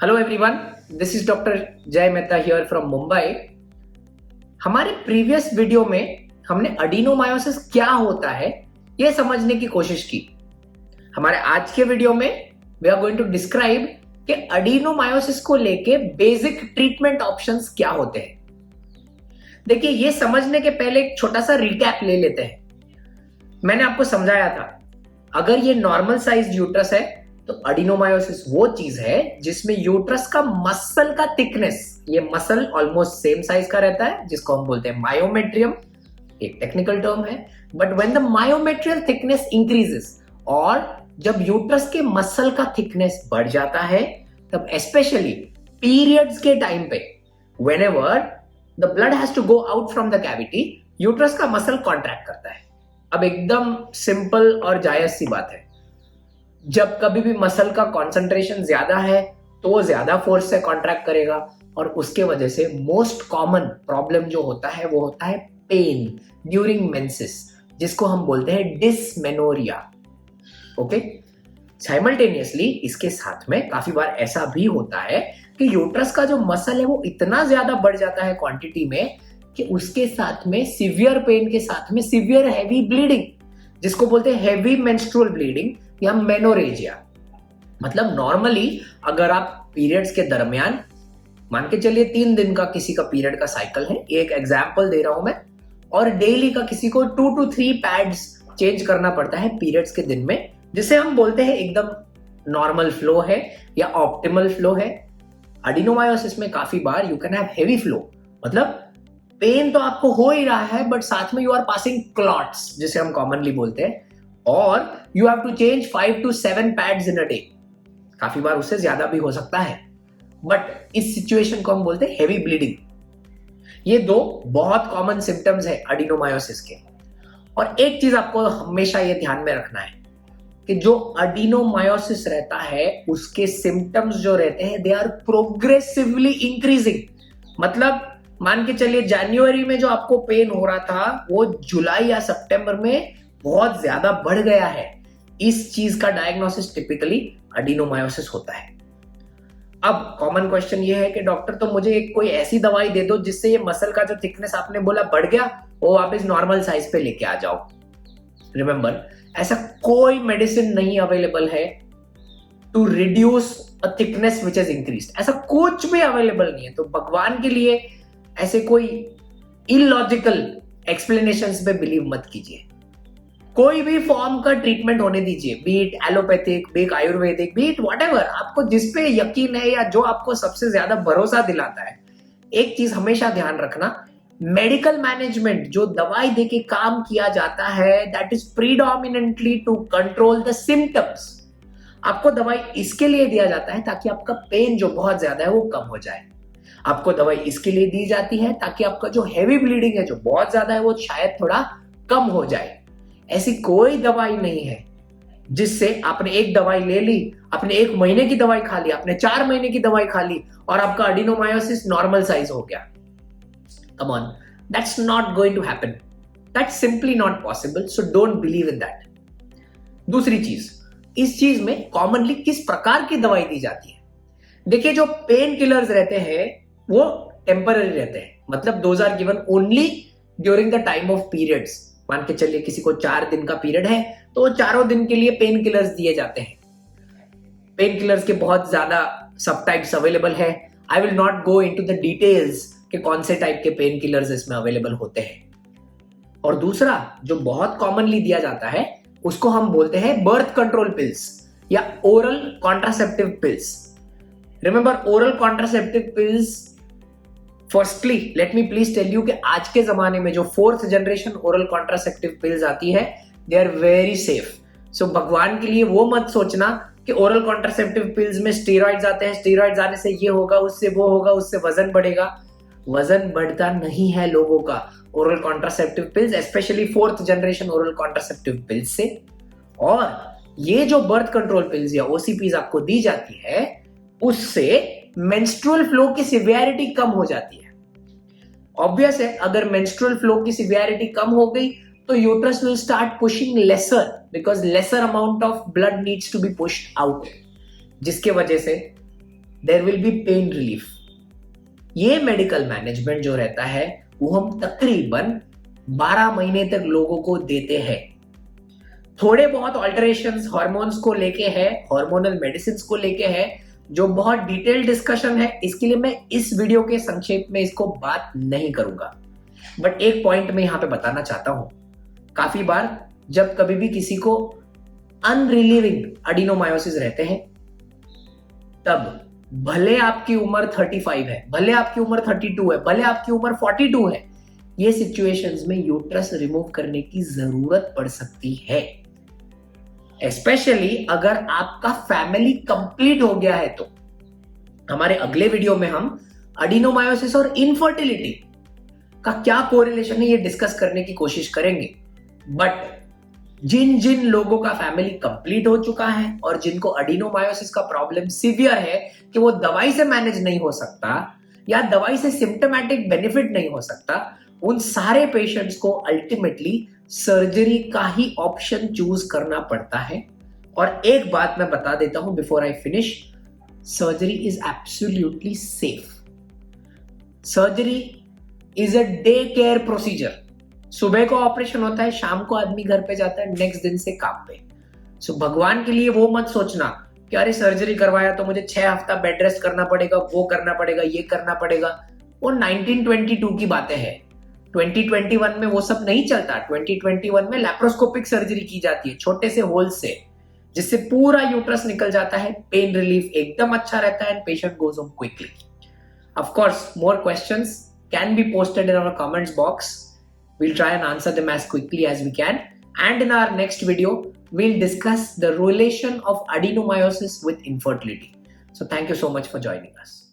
Hello everyone, this is doctor जय Mehta here from Mumbai. हमारे previous video में हमने अडीनोमायोसिस क्या होता है यह समझने की कोशिश की। हमारे आज के वीडियो में we are going to describe कि अडीनोमायोसिस को लेके बेसिक ट्रीटमेंट ऑप्शंस क्या होते हैं। देखिए, ये समझने के पहले एक छोटा सा रिकैप ले लेते हैं। मैंने आपको समझाया था, अगर ये नॉर्मल साइज यूट्रस है तो अडीनोमायोसिस वो चीज है जिसमें यूट्रस का मसल का थिकनेस, ये मसल ऑलमोस्ट सेम साइज का रहता है, जिसको हम बोलते हैं मायोमेट्रियम, एक टेक्निकल टर्म है। But when the myometrial thickness increases, और जब यूट्रस के मसल का थिकनेस बढ़ जाता है, तब स्पेशली पीरियड्स के टाइम पे whenever the blood has to go out from the cavity, uterus का मसल कॉन्ट्रैक्ट करता है। अब एकदम सिंपल और जायज सी बात है, जब कभी भी मसल का कॉन्सेंट्रेशन ज्यादा है तो वो ज्यादा फोर्स से कॉन्ट्रैक्ट करेगा, और उसके वजह से मोस्ट कॉमन प्रॉब्लम जो होता है वो होता है पेन ड्यूरिंग मेंसेस, जिसको हम बोलते हैं डिसमेनोरिया। ओके, साइमल्टेनियसली इसके साथ में काफी बार ऐसा भी होता है कि यूट्रस का जो मसल है वो इतना ज्यादा बढ़ जाता है क्वांटिटी में कि उसके साथ में सिवियर पेन के साथ में सिवियर हैवी ब्लीडिंग, जिसको बोलते हैं हैवी मेंस्ट्रुअल ब्लीडिंग या मेनोरेजिया। मतलब नॉर्मली अगर आप पीरियड्स के दरमियान, मान के चलिए 3 दिन का किसी का पीरियड का साइकिल है, एक एग्जांपल दे रहा हूं मैं, और डेली का किसी को 2 to 3 पैड्स चेंज करना पड़ता है पीरियड्स के दिन में, जिसे हम बोलते हैं एकदम नॉर्मल फ्लो है या ऑप्टिमल फ्लो है। अडीनोमायोसिस में काफी बार you can have heavy flow, मतलब पेन तो आपको हो ही रहा है बट साथ में यू आर पासिंग क्लॉट्स, जिसे हम कॉमनली बोलते हैं, और you have to change 5 to 7 pads in a day. काफी बार उससे ज्यादा भी हो सकता है, बट इस सिचुएशन को हम बोलते हैं हेवी ब्लीडिंग। ये 2 बहुत कॉमन सिम्टम्स है अडीनोमायोसिस के। और एक चीज आपको हमेशा ये ध्यान में रखना है कि जो अडीनोमायोसिस रहता है उसके सिम्टम्स जो रहते हैं दे आर प्रोग्रेसिवली इंक्रीजिंग। मतलब मान के चलिए जनवरी में जो आपको पेन हो रहा था वो जुलाई या सितंबर में बहुत ज्यादा बढ़ गया है। इस चीज का डायग्नोसिस टिपिकली अडीनोमायोसिस होता है। अब कॉमन क्वेश्चन ये है कि डॉक्टर तो मुझे एक कोई ऐसी दवाई दे दो जिससे ये मसल का जो थिकनेस आपने बोला बढ़ गया वो वापस नॉर्मल साइज पे लेके आ जाओ। रिमेंबर, ऐसा कोई मेडिसिन नहीं अवेलेबल है to reduce a thickness which is increased. ऐसा कुछ भी अवेलेबल नहीं है। तो भगवान के लिए ऐसे कोई इलॉजिकल एक्सप्लेनेशंस पे बिलीव मत कीजिए। कोई भी फॉर्म का ट्रीटमेंट होने दीजिए, B it allopathic, B it Ayurvedic, B it whatever, आपको जिस पे यकीन है या जो आपको सबसे ज्यादा भरोसा दिलाता है। एक चीज हमेशा ध्यान रखना, मेडिकल मैनेजमेंट जो दवाई देके काम किया जाता है that is predominantly to control the symptoms. आपको दवाई इसके लिए दिया जाता है ताकि आपका पेन जो बहुत ज्यादा है वो कम हो जाए। आपको दवाई इसके लिए दी जाती है ताकि आपका जो हैवी ब्लीडिंग है जो बहुत ज्यादा है वो शायद थोड़ा कम हो जाए। ऐसी कोई दवाई नहीं है जिससे आपने एक दवाई ले ली, आपने 1 महीने की दवाई खा ली, आपने 4 महीने की दवाई खा ली और आपका अडीनोमायोसिस नॉर्मल साइज हो गया। Come on, that's not going to happen, that's simply not possible, so don't believe in that. दूसरी चीज, इस चीज में कॉमनली किस प्रकार की दवाई दी जाती है। देखिए, जो पेन किलर्स रहते हैं वो टेम्पररी रहते हैं, मतलब those are given only during the time of periods. मान के चलिए किसी को 4 दिन का पीरियड है तो वो 4 दिन के लिए पेन किलर्स दिए जाते हैं। पेन किलर्स के बहुत ज्यादा सब टाइप्स अवेलेबल है। I will not go into the details कि कौन से टाइप के पेन किलर्स इसमें अवेलेबल होते हैं। और दूसरा जो बहुत कॉमनली दिया जाता है उसको हम बोलते हैं बर्थ कंट्रोल पिल्स या oral contraceptive pills. Remember, oral contraceptive pills, firstly let me please tell you कि आज के जमाने में जो 4th generation oral contraceptive pills आती है दे आर वेरी सेफ। सो भगवान के लिए वो मत सोचना कि ओरल कॉन्ट्रासेप्टिव पिल्स में स्टेरॉइड्स आते हैं, स्टेरॉइड्स आने से ये होगा, उससे वो होगा, उससे वजन बढ़ेगा। वजन बढ़ता नहीं है लोगों का oral contraceptive pills, specially 4th generation oral contraceptive pills से। और ये जो बर्थ कंट्रोल पिल्स या ओसीपीज आपको दी जाती है उससे मेंस्ट्रुअल फ्लो की सिवियरिटी कम हो जाती है। ऑब्वियस है, अगर मेंस्ट्रुअल फ्लो की सिवियरिटी कम हो गई तो uterus will start pushing lesser, because lesser amount of blood needs to be pushed out, जिसके वजह से there will be pain relief. ये मेडिकल मैनेजमेंट जो रहता है वो हम तकरीबन 12 महीने तक लोगों को देते हैं। थोड़े बहुत ऑल्टरेशंस हार्मोन्स को लेके है, हार्मोनल मेडिसिन को लेके है, जो बहुत डिटेल डिस्कशन है, इसके लिए मैं इस वीडियो के संक्षेप में इसको बात नहीं करूंगा। बट एक पॉइंट मैं यहां पे बताना चाहता हूं, काफी बार जब कभी भी किसी को अनरिलीविंग एडिनोमायोसिस रहते हैं, तब भले आपकी उम्र 35 है, भले आपकी उम्र 32 है, भले आपकी उम्र 42 है, ये सिचुएशंस में यूट्रस रिमूव करने की जरूरत पड़ सकती है। स्पेशली अगर आपका फैमिली कंप्लीट हो गया है तो। हमारे अगले वीडियो में हम एडिनोमायोसिस और इनफर्टिलिटी का क्या कोरिलेशन है ये डिस्कस करने की कोशिश करेंगे। बट जिन जिन लोगों का फैमिली कंप्लीट हो चुका है और जिनको एडिनोमायोसिस का प्रॉब्लम सीवियर है कि वो दवाई से मैनेज नहीं हो सकता या दवाई से सिम्टोमेटिक बेनिफिट नहीं हो सकता, उन सारे पेशेंट्स को अल्टीमेटली सर्जरी का ही ऑप्शन चूज करना पड़ता है। और एक बात मैं बता देता हूं before I finish, surgery is absolutely safe. Surgery is a day care procedure. सुबह को ऑपरेशन होता है, शाम को आदमी घर पे जाता है, नेक्स्ट दिन से काम पे। सो भगवान के लिए वो मत सोचना कि अरे सर्जरी करवाया तो मुझे 6 हफ्ता बेड रेस्ट करना पड़ेगा, वो करना पड़ेगा, ये करना पड़ेगा। वो 1922 की बातें हैं। 2021 में वो सब नहीं चलता। 2021 में लैप्रोस्कोपिक सर्जरी की जाती है छोटे से होल से, जिससे पूरा यूट्रस निकल जाता है, पेन रिलीफ एकदम अच्छा रहता है and patient goes home quickly. Of course more questions can be posted in our comments box. We'll try and answer them as quickly as we can. And in our next video, we'll discuss the relation of adenomyosis with infertility. So thank you so much for joining us.